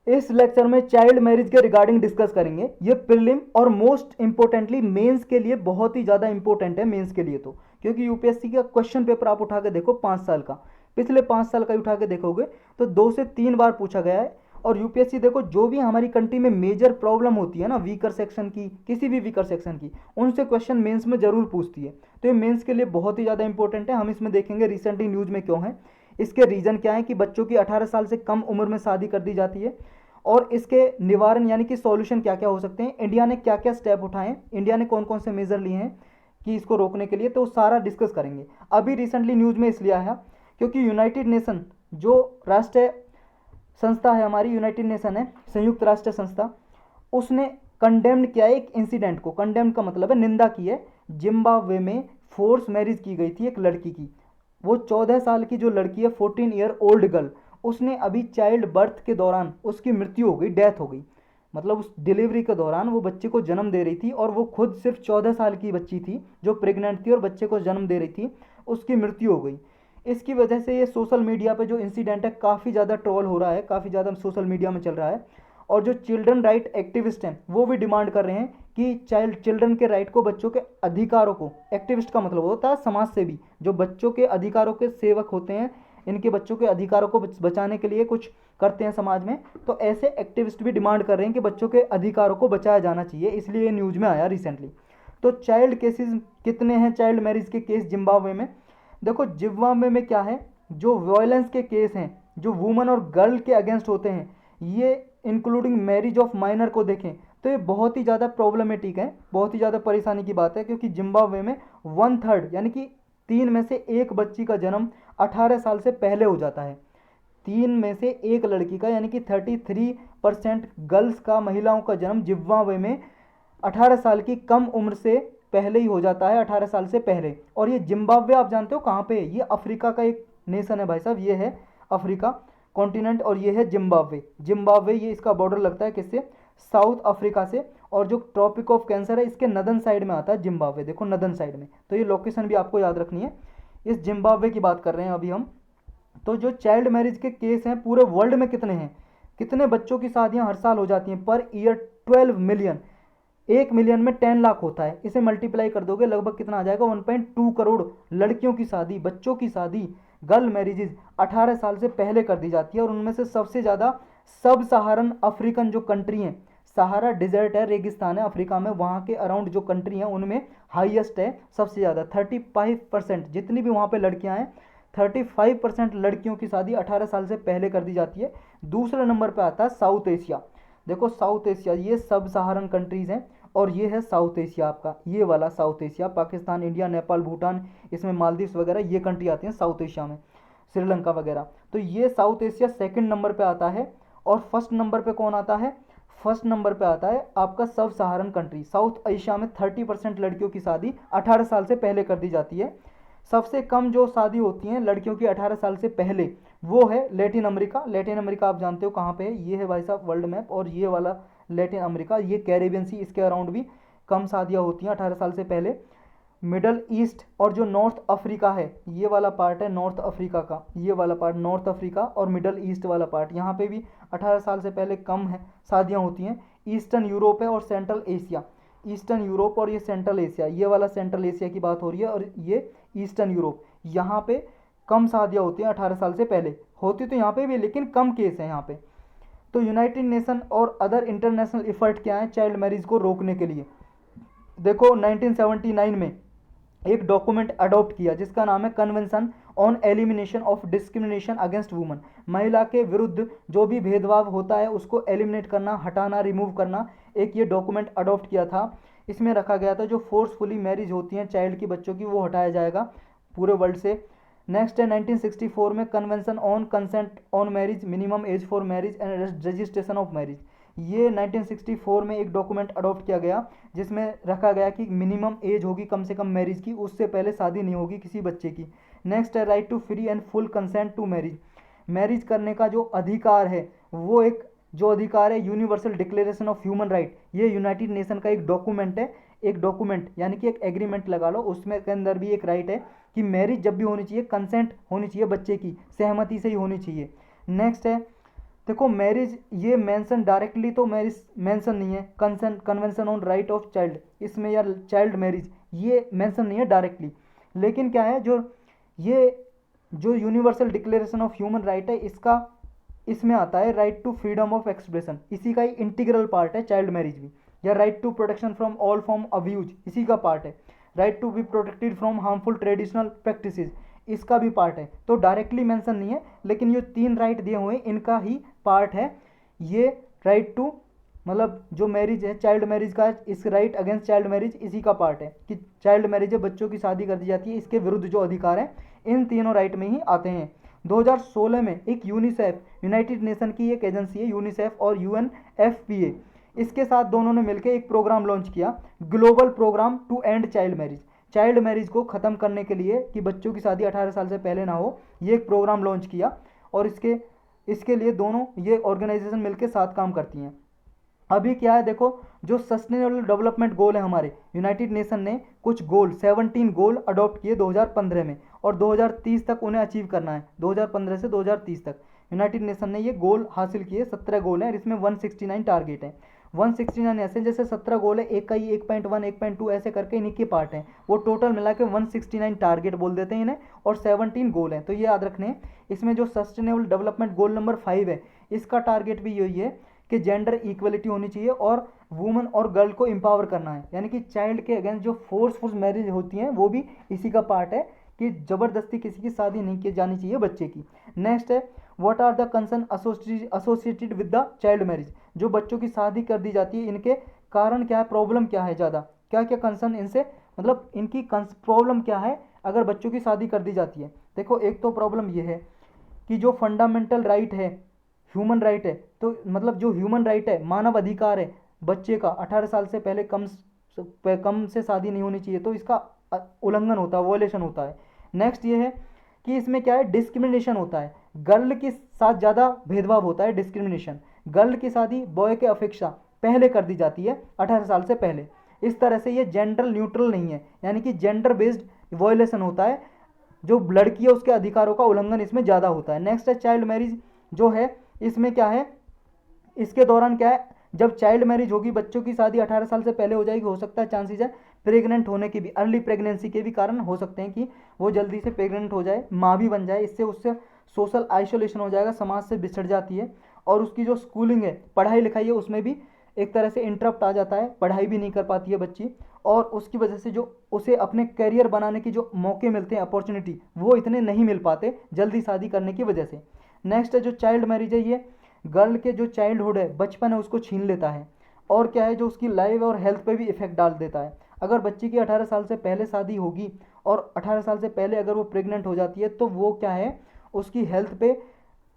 इस लेक्चर में child marriage के रिगार्डिंग डिस्कस करेंगे। ये प्रीलिम और मोस्ट इंपॉर्टेंटली मेंस के लिए बहुत ही ज़्यादा इंपॉर्टेंट है, मेंस के लिए तो, क्योंकि यूपीएससी का क्वेश्चन पेपर आप उठा के देखो 5 साल का, पिछले 5 साल का उठा के देखोगे तो 2 से 3 बार पूछा गया है। और यूपीएससी देखो जो भी हमारी कंट्री में मेजर प्रॉब्लम होती है ना, वीकर सेक्शन की, किसी भी वीकर सेक्शन की, उनसे क्वेश्चन मेंस में जरूर पूछती है। तो ये मेंस के लिए बहुत ही ज़्यादा इंपॉर्टेंट है। हम इसमें देखेंगे रिसेंटली न्यूज़ में क्यों है, इसके रीज़न क्या है कि बच्चों की 18 साल से कम उम्र में शादी कर दी जाती है, और इसके निवारण यानी कि सॉल्यूशन क्या क्या हो सकते हैं, इंडिया ने क्या क्या स्टेप उठाए हैं, इंडिया ने कौन कौन से मेजर लिए हैं कि इसको रोकने के लिए, तो सारा डिस्कस करेंगे। अभी रिसेंटली न्यूज़ में इसलिए आया क्योंकि यूनाइटेड नेशन जो राष्ट्र संस्था है हमारी, यूनाइटेड नेशन है, संयुक्त राष्ट्र संस्था, उसने कंडेम्ड किया है एक इंसिडेंट को। कंडेम्ड का मतलब है निंदा की है। जिम्बाब्वे में फोर्स मैरिज की गई थी एक लड़की की। वो 14 साल की जो लड़की है, 14 ईयर ओल्ड गर्ल, उसने अभी चाइल्ड बर्थ के दौरान उसकी मृत्यु हो गई, डेथ हो गई। मतलब उस डिलीवरी के दौरान वो बच्चे को जन्म दे रही थी, और वो खुद सिर्फ 14 साल की बच्ची थी जो प्रेग्नेंट थी और बच्चे को जन्म दे रही थी, उसकी मृत्यु हो गई। इसकी वजह से ये सोशल मीडिया पे जो इंसिडेंट है काफ़ी ज़्यादा ट्रोल हो रहा है, काफ़ी ज़्यादा सोशल मीडिया में चल रहा है। और जो चिल्ड्रन राइट एक्टिविस्ट हैं वो भी डिमांड कर रहे हैं कि चिल्ड्रन के राइट को, बच्चों के अधिकारों को, एक्टिविस्ट का मतलब होता है समाज सेवी, जो बच्चों के अधिकारों के सेवक होते हैं, इनके बच्चों के अधिकारों को बचाने के लिए कुछ करते हैं समाज में, तो ऐसे एक्टिविस्ट भी डिमांड कर रहे हैं कि बच्चों के अधिकारों को बचाया जाना चाहिए। इसलिए ये न्यूज़ में आया रिसेंटली। तो चाइल्ड केसेस कितने हैं, चाइल्ड मैरिज के केस जिम्बाब्वे में? देखो जिम्बाब्वे में क्या है, जो वायलेंस के केस हैं जो वुमन और गर्ल के अगेंस्ट होते हैं, ये इंक्लूडिंग मैरिज ऑफ माइनर को देखें तो ये बहुत ही ज़्यादा प्रॉब्लमेटिक है, बहुत ही ज़्यादा परेशानी की बात है। क्योंकि जिम्बाब्वे में 1/3 यानी कि 3 में से 1 बच्ची का जन्म 18 साल से पहले हो जाता है। 3 में से 1 लड़की का यानी कि 33% गर्ल्स का, महिलाओं का जन्म जिम्बाब्वे में 18 साल की कम उम्र से पहले ही हो जाता है, 18 साल से पहले। और ये जिम्बाब्वे आप जानते हो कहाँ पे है? ये अफ्रीका का एक नेशन है भाई साहब, ये है अफ्रीका कॉन्टिनेंट, और ये है जिम्बाब्वे। जिम्बाब्वे ये इसका बॉर्डर लगता है किससे? साउथ अफ्रीका से। और जो ट्रॉपिक ऑफ कैंसर है इसके नदन साइड में आता है जिम्बाब्वे, देखो नदन साइड में। तो ये लोकेशन भी आपको याद रखनी है। इस जिम्बाब्वे की बात कर रहे हैं अभी हम। तो जो चाइल्ड मैरिज के केस हैं पूरे वर्ल्ड में कितने हैं, कितने बच्चों की शादियां हर साल हो जाती हैं? Per year 12 million. 1 मिलियन में 10 लाख होता है, इसे मल्टीप्लाई कर दोगे लगभग कितना आ जाएगा? 1.2 करोड़ लड़कियों की शादी, बच्चों की शादी, गर्ल मैरिजेज 18 साल से पहले कर दी जाती है। और उनमें से सबसे ज़्यादा सब सहारन अफ्रीकन जो कंट्री हैं, सहारा डिजर्ट है, रेगिस्तान है अफ्रीका में, वहाँ के अराउंड जो कंट्री हैं उनमें हाईएस्ट है सबसे ज़्यादा। 35% जितनी भी वहाँ पे लड़कियाँ हैं, 35% लड़कियों की शादी 18 साल से पहले कर दी जाती है। दूसरे नंबर पर आता है साउथ एशिया। देखो साउथ एशिया, ये सब सहारन कंट्रीज़ हैं, और ये है साउथ एशिया आपका, ये वाला south Asia, Pakistan, India, Nepal, Bhutan, इसमें मालदीव्स वगैरह ये कंट्री आती हैं साउथ एशिया में, श्रीलंका वगैरह। तो ये साउथ एशिया सेकंड नंबर पे आता है। और फर्स्ट नंबर पे कौन आता है? फर्स्ट नंबर पे आता है आपका सब सहारन कंट्री। साउथ एशिया में 30% लड़कियों की शादी 18 साल से पहले कर दी जाती है। सबसे कम जो शादी होती हैं लड़कियों की 18 साल से पहले, वो है लेटिन अमेरिका। लेटिन अमेरिका आप जानते हो कहाँ पे है? ये है भाई साहब वर्ल्ड मैप, और ये वाला लेटिन अमेरिका, ये कैरेबियन सी, इसके अराउंड भी कम शादियाँ होती हैं 18 साल से पहले। मिडल ईस्ट और जो नॉर्थ अफ्रीका है, ये वाला पार्ट है नॉर्थ अफ्रीका का, ये वाला पार्ट नॉर्थ अफ्रीका और मिडल ईस्ट वाला पार्ट, यहाँ पे भी 18 साल से पहले कम है शादियाँ होती हैं। ईस्टर्न यूरोप है और सेंट्रल एशिया, ईस्टर्न यूरोप और ये सेंट्रल एशिया, ये वाला सेंट्रल एशिया की बात हो रही है, और ये ईस्टर्न यूरोप, यहाँ पे कम शादियाँ होती हैं 18 साल से पहले। होती तो यहाँ पे भी लेकिन कम केस है यहाँ पे। तो यूनाइटेड नेशन और अदर इंटरनेशनल इफर्ट क्या है चाइल्ड मैरिज को रोकने के लिए? देखो 1979 में एक डॉक्यूमेंट अडॉप्ट किया जिसका नाम है convention on elimination of discrimination against woman. महिला के विरुद्ध जो भी भेदभाव होता है उसको एलिमिनेट करना, हटाना, रिमूव करना, एक ये डॉक्यूमेंट अडॉप्ट किया था। इसमें रखा गया था जो फोर्सफुली मैरिज होती हैं चाइल्ड की, बच्चों की, वो हटाया जाएगा पूरे वर्ल्ड से। नेक्स्ट है 1964 में convention on consent on marriage, minimum age for marriage and registration of marriage. ये 1964 में एक डॉक्यूमेंट अडॉप्ट किया गया जिसमें रखा गया कि मिनिमम एज होगी कम से कम मैरिज की, उससे पहले शादी नहीं होगी किसी बच्चे की। नेक्स्ट है right to free and full consent to marriage. Marriage करने का जो अधिकार है वो एक जो अधिकार है universal declaration of human right, ये यूनाइटेड नेशन का एक डॉक्यूमेंट है। एक डॉक्यूमेंट यानी कि एक एग्रीमेंट लगा लो, उसमें के अंदर भी एक राइट है कि मैरिज जब भी होनी चाहिए कंसेंट होनी चाहिए, बच्चे की सहमति से ही होनी चाहिए। नेक्स्ट है देखो मैरिज ये मेंशन डायरेक्टली तो मैरिज मेंशन नहीं है, concern convention on right of child इसमें, या चाइल्ड मैरिज ये मेंशन नहीं है डायरेक्टली। लेकिन क्या है, ये जो universal declaration of human right है इसका, इसमें आता है right to freedom of expression, इसी का ही इंटीग्रल पार्ट है चाइल्ड मैरिज भी। या right to protection from all form abuse इसी का पार्ट है। Right to be protected from harmful traditional practices इसका भी पार्ट है। तो डायरेक्टली मेंशन नहीं है, लेकिन ये तीन राइट दिए हुए हैं इनका ही पार्ट है ये राइट टू, मतलब जो मैरिज है चाइल्ड मैरिज का, इस राइट अगेंस्ट चाइल्ड मैरिज इसी का पार्ट है कि चाइल्ड मैरिज है, बच्चों की शादी कर दी जाती है, इसके विरुद्ध जो अधिकार हैं इन तीनों राइट में ही आते हैं। 2016 में एक यूनिसेफ, यूनाइटेड नेशन की एक एजेंसी है यूनिसेफ, और यूएनएफपीए, इसके साथ दोनों ने मिलकर एक प्रोग्राम लॉन्च किया, global programme to end child marriage. Child marriage को ख़त्म करने के लिए कि बच्चों की शादी 18 साल से पहले ना हो, ये एक प्रोग्राम लॉन्च किया, और इसके लिए दोनों ये ऑर्गेनाइजेशन मिलकर साथ काम करती हैं। अभी क्या है देखो, जो सस्टेनेबल डेवलपमेंट गोल है हमारे, यूनाइटेड नेशन ने कुछ गोल 17 गोल अडॉप्ट किए 2015 में, और 2030 तक उन्हें अचीव करना है। 2015 से 2030 तक यूनाइटेड नेशन ने ये गोल हासिल किए, 17 गोल हैं, और इसमें 169 टारगेट हैं। 169 ऐसे, जैसे 17 गोल है, एक का ही 1.1 1.2 ऐसे करके इन्हीं के पार्ट हैं, वो टोटल मिला के 169 टारगेट बोल देते हैं इन्हें, और 17 गोल हैं। तो ये याद रखने हैं। इसमें जो सस्टेनेबल डेवलपमेंट गोल नंबर 5 है, इसका टारगेट भी यही है कि जेंडर इक्वलिटी होनी चाहिए और वुमेन और गर्ल को एम्पावर करना है, यानी कि चाइल्ड के अगेंस्ट जो फोर्सफुल मैरिज होती हैं वो भी इसी का पार्ट है कि ज़बरदस्ती किसी की शादी नहीं की जानी चाहिए बच्चे की। नेक्स्ट है, what are the concern associated with the child marriage, जो बच्चों की शादी कर दी जाती है इनके कारण क्या है, प्रॉब्लम क्या है, ज़्यादा क्या क्या कंसर्न इनसे, मतलब इनकी प्रॉब्लम क्या है अगर बच्चों की शादी कर दी जाती है। देखो एक तो प्रॉब्लम ये है कि जो फंडामेंटल राइट है, ह्यूमन राइट है, तो मतलब जो ह्यूमन राइट है, मानव अधिकार है बच्चे का, 18 साल से पहले कम से शादी नहीं होनी चाहिए, तो इसका उल्लंघन होता है, वॉयलेशन होता है। नेक्स्ट ये है कि इसमें क्या है, डिस्क्रिमिनेशन होता है, गर्ल के साथ ज़्यादा भेदभाव होता है, डिस्क्रिमिनेशन, गर्ल की शादी बॉय के अपेक्षा पहले कर दी जाती है 18 साल से पहले। इस तरह से ये जेंडर न्यूट्रल नहीं है, यानी कि जेंडर बेस्ड वॉयलेशन होता है, जो लड़की है उसके अधिकारों का उल्लंघन इसमें ज़्यादा होता है। नेक्स्ट है चाइल्ड मैरिज, जो है इसमें क्या है, इसके दौरान क्या है, जब चाइल्ड मैरिज होगी, बच्चों की शादी 18 साल से पहले हो जाएगी, हो सकता है चांसेस है प्रेग्नेंट होने के भी, अर्ली प्रेगनेंसी के भी कारण हो सकते हैं कि वो जल्दी से प्रेग्नेंट हो जाए, माँ भी बन जाए, इससे उससे सोशल आइसोलेशन हो जाएगा, समाज से बिछड़ जाती है, और उसकी जो स्कूलिंग है, पढ़ाई लिखाई है, उसमें भी एक तरह से इंटरप्ट आ जाता है, पढ़ाई भी नहीं कर पाती है बच्ची, और उसकी वजह से जो उसे अपने करियर बनाने की जो मौके मिलते हैं, अपॉर्चुनिटी, वो इतने नहीं मिल पाते जल्दी शादी करने की वजह से। नेक्स्ट है जो चाइल्ड मैरिज है, ये गर्ल के जो चाइल्डहुड है, बचपन है, उसको छीन लेता है, और क्या है, जो उसकी लाइफ और हेल्थ पे भी इफेक्ट डाल देता है। अगर बच्ची की 18 साल से पहले शादी होगी और 18 साल से पहले अगर वो प्रेग्नेंट हो जाती है, तो वो क्या है, उसकी हेल्थ पे,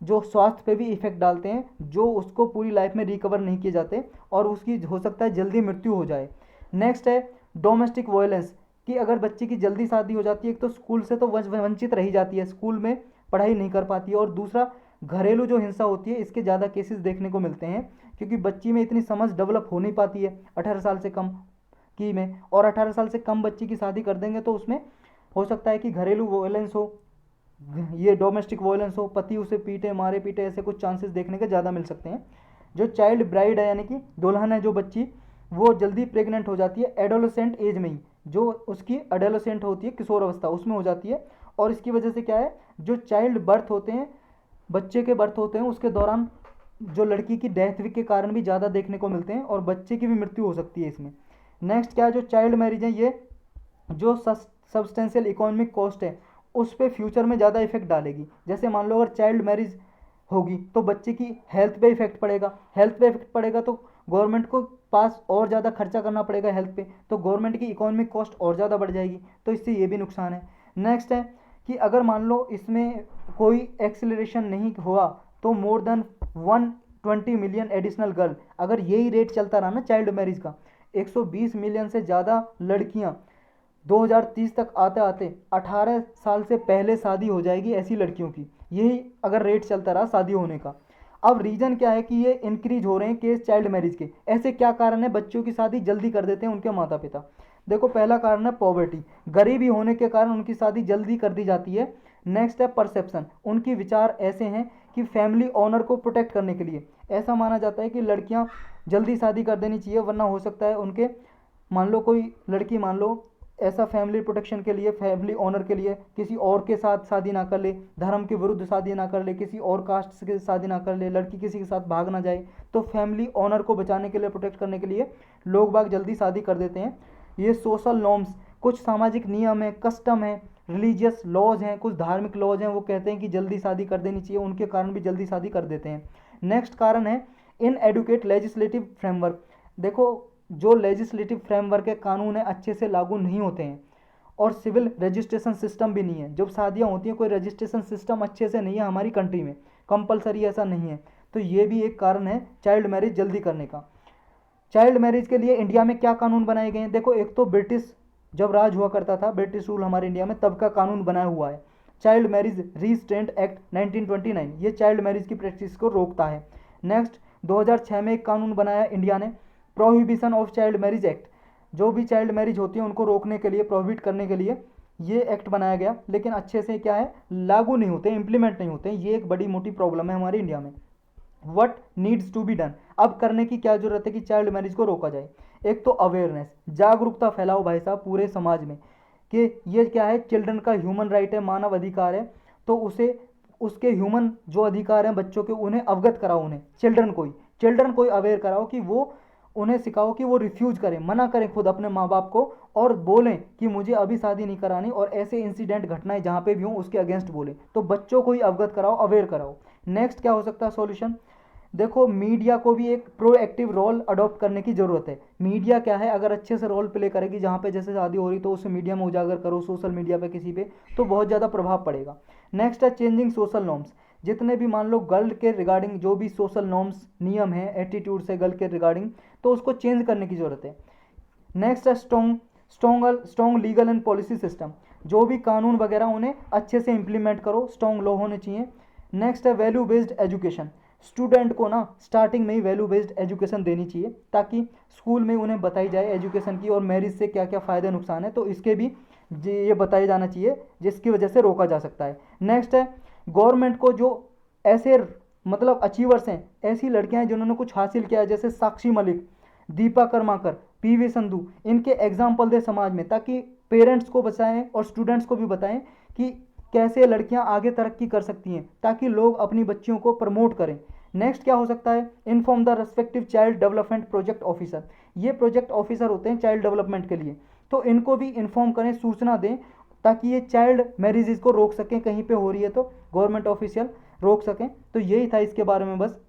जो स्वास्थ्य पे भी इफेक्ट डालते हैं, जो उसको पूरी लाइफ में रिकवर नहीं किए जाते, और उसकी हो सकता है जल्दी मृत्यु हो जाए। नेक्स्ट है डोमेस्टिक वायलेंस, कि अगर बच्चे की जल्दी शादी हो जाती है, एक तो स्कूल से तो वंचित रही जाती है, स्कूल में पढ़ाई नहीं कर पाती है, और दूसरा घरेलू जो हिंसा होती है, इसके ज़्यादा केसेस देखने को मिलते हैं, क्योंकि बच्ची में इतनी समझ डेवलप हो नहीं पाती है 18 साल से कम की में, और 18 साल से कम बच्ची की शादी कर देंगे तो उसमें हो सकता है कि घरेलू वायलेंस हो, ये डोमेस्टिक वायलेंस हो, पति उसे पीटे, मारे पीटे, ऐसे कुछ चांसेस देखने के ज़्यादा मिल सकते हैं। जो चाइल्ड ब्राइड है, यानी कि दुल्हन है जो बच्ची, वो जल्दी प्रेग्नेंट हो जाती है एडोलेसेंट एज में ही, जो उसकी एडोलेसेंट होती है, किशोर अवस्था, उसमें हो जाती है, और इसकी वजह से क्या है, जो चाइल्ड बर्थ होते हैं, बच्चे के बर्थ होते हैं, उसके दौरान जो लड़की की डेथ के कारण भी ज़्यादा देखने को मिलते हैं, और बच्चे की भी मृत्यु हो सकती है इसमें। नेक्स्ट क्या है, जो चाइल्ड मैरिज है, ये जो सब्सटेंशियल इकोनॉमिक कॉस्ट है, उस पर फ्यूचर में ज़्यादा इफेक्ट डालेगी। जैसे मान लो अगर चाइल्ड मैरिज होगी तो बच्चे की हेल्थ पे इफेक्ट पड़ेगा, हेल्थ पे इफेक्ट पड़ेगा तो गवर्नमेंट को पास और ज़्यादा खर्चा करना पड़ेगा हेल्थ पे, तो गवर्नमेंट की इकोनॉमिक कॉस्ट और ज़्यादा बढ़ जाएगी, तो इससे ये भी नुकसान है। नेक्स्ट है कि अगर मान लो इसमें कोई एक्सीलरेशन नहीं हुआ, तो more than 120 million additional girl, अगर यही रेट चलता रहा ना चाइल्ड मैरिज का, 120 मिलियन से ज़्यादा लड़कियां 2030 तक आते आते 18 साल से पहले शादी हो जाएगी ऐसी लड़कियों की, यही अगर रेट चलता रहा शादी होने का। अब रीज़न क्या है कि ये इंक्रीज हो रहे हैं केस चाइल्ड मैरिज के, ऐसे क्या कारण है, बच्चों की शादी जल्दी कर देते हैं उनके माता पिता। देखो पहला कारण है पॉवर्टी, गरीबी होने के कारण उनकी शादी जल्दी कर दी जाती है। नेक्स्ट है परसेप्शन, उनकी विचार ऐसे हैं कि कि फैमिली ऑनर को प्रोटेक्ट करने के लिए ऐसा माना जाता है कि लड़कियां जल्दी शादी कर देनी चाहिए, वरना हो सकता है उनके, मान लो कोई लड़की, मान लो ऐसा फैमिली प्रोटेक्शन के लिए, फैमिली ऑनर के लिए किसी और के साथ शादी ना कर ले, धर्म के विरुद्ध शादी ना कर ले, किसी और कास्ट के शादी ना कर ले, लड़की किसी के साथ भाग ना जाए, तो फैमिली ऑनर को बचाने के लिए, प्रोटेक्ट करने के लिए लोग बाग जल्दी शादी कर देते हैं। ये सोशल नॉर्म्स, कुछ सामाजिक नियम है, कस्टम है, रिलीजियस लॉज हैं, कुछ धार्मिक लॉज हैं, वो कहते हैं कि जल्दी शादी कर देनी चाहिए, उनके कारण भी जल्दी शादी कर देते हैं। नेक्स्ट कारण है इन एडुकेट लेजिस्लेटिव फ्रेमवर्क। देखो जो लेजिस्लेटिव फ्रेमवर्क है, कानून है, अच्छे से लागू नहीं होते हैं, और सिविल रजिस्ट्रेशन सिस्टम भी नहीं है। जब शादियां होती हैं कोई रजिस्ट्रेशन सिस्टम अच्छे से नहीं है हमारी कंट्री में, कंपलसरी ऐसा नहीं है, तो ये भी एक कारण है चाइल्ड मैरिज जल्दी करने का। चाइल्ड मैरिज के लिए इंडिया में क्या कानून बनाए गए हैं? देखो एक तो ब्रिटिश जब राज हुआ करता था, ब्रिटिश रूल हमारे इंडिया में, तब का कानून बनाया हुआ है चाइल्ड मैरिज रिस्ट्रेंट एक्ट 1929, ये चाइल्ड मैरिज की प्रैक्टिस को रोकता है। नेक्स्ट 2006 में एक कानून बनाया इंडिया ने, prohibition of child marriage act, जो भी चाइल्ड मैरिज होती है उनको रोकने के लिए, प्रोहिबिट करने के लिए ये एक्ट बनाया गया, लेकिन अच्छे से क्या है, लागू नहीं होते, इंप्लीमेंट नहीं होते, ये एक बड़ी मोटी प्रॉब्लम है हमारे इंडिया में। What needs to be done, अब करने की क्या जरूरत है कि चाइल्ड मैरिज को रोका जाए? एक तो अवेयरनेस, जागरूकता फैलाओ भाई साहब पूरे समाज में कि ये क्या है, चिल्ड्रन का ह्यूमन राइट है, मानव अधिकार है, तो उसे उसके ह्यूमन जो अधिकार हैं बच्चों के, उन्हें अवगत कराओ, उन्हें चिल्ड्रन को अवेयर कराओ, कि वो उन्हें सिखाओ कि वो रिफ्यूज करें, मना करें खुद अपने माँ बाप को, और बोलें कि मुझे अभी शादी नहीं करानी, और ऐसे इंसिडेंट घटनाएं जहाँ पे भी हों उसके अगेंस्ट बोलें, तो बच्चों को ही अवगत कराओ, अवेयर कराओ। नेक्स्ट क्या हो सकता है सॉल्यूशन? देखो मीडिया को भी एक प्रोएक्टिव रोल अडॉप्ट करने की ज़रूरत है। मीडिया क्या है, अगर अच्छे से रोल प्ले करेगी, जहाँ पे जैसे शादी हो रही तो उसे मीडिया में उजागर करो, सोशल मीडिया पे किसी पे, तो बहुत ज़्यादा प्रभाव पड़ेगा। नेक्स्ट है चेंजिंग सोशल नॉर्म्स, जितने भी मान लो गर्ल के रिगार्डिंग जो भी सोशल नॉर्म्स नियम है, एटीट्यूड्स है गर्ल के रिगार्डिंग, तो उसको चेंज करने की ज़रूरत है। नेक्स्ट है strong legal and policy system, जो भी कानून वगैरह उन्हें अच्छे से इंप्लीमेंट करो, स्ट्रॉन्ग लॉ होने चाहिए। नेक्स्ट है वैल्यू बेस्ड एजुकेशन, स्टूडेंट को ना स्टार्टिंग में ही वैल्यू बेस्ड एजुकेशन देनी चाहिए, ताकि स्कूल में उन्हें बताई जाए एजुकेशन की, और मैरिज से क्या क्या फ़ायदे नुकसान है, तो इसके भी ये बताया जाना चाहिए, जिसकी वजह से रोका जा सकता है। नेक्स्ट है गवर्नमेंट को जो ऐसे मतलब अचीवर्स हैं, ऐसी लड़कियां हैं जिन्होंने कुछ हासिल किया है, जैसे साक्षी मलिक, दीपा कर्माकर, पीवी संधू, इनके एग्जाम्पल दे समाज में, ताकि पेरेंट्स को बचाएं और स्टूडेंट्स को भी बताएं कि कैसे लड़कियां आगे तरक्की कर सकती हैं, ताकि लोग अपनी बच्चियों को प्रमोट करें। नेक्स्ट क्या हो सकता है? Inform the respective child development project officer, ये प्रोजेक्ट ऑफिसर होते हैं चाइल्ड डेवलपमेंट के लिए, तो इनको भी इन्फॉर्म करें, सूचना दें, ताकि ये चाइल्ड मैरिजेज को रोक सकें, कहीं पे हो रही है तो गवर्नमेंट ऑफिशियल रोक सकें। तो यही था इसके बारे में बस।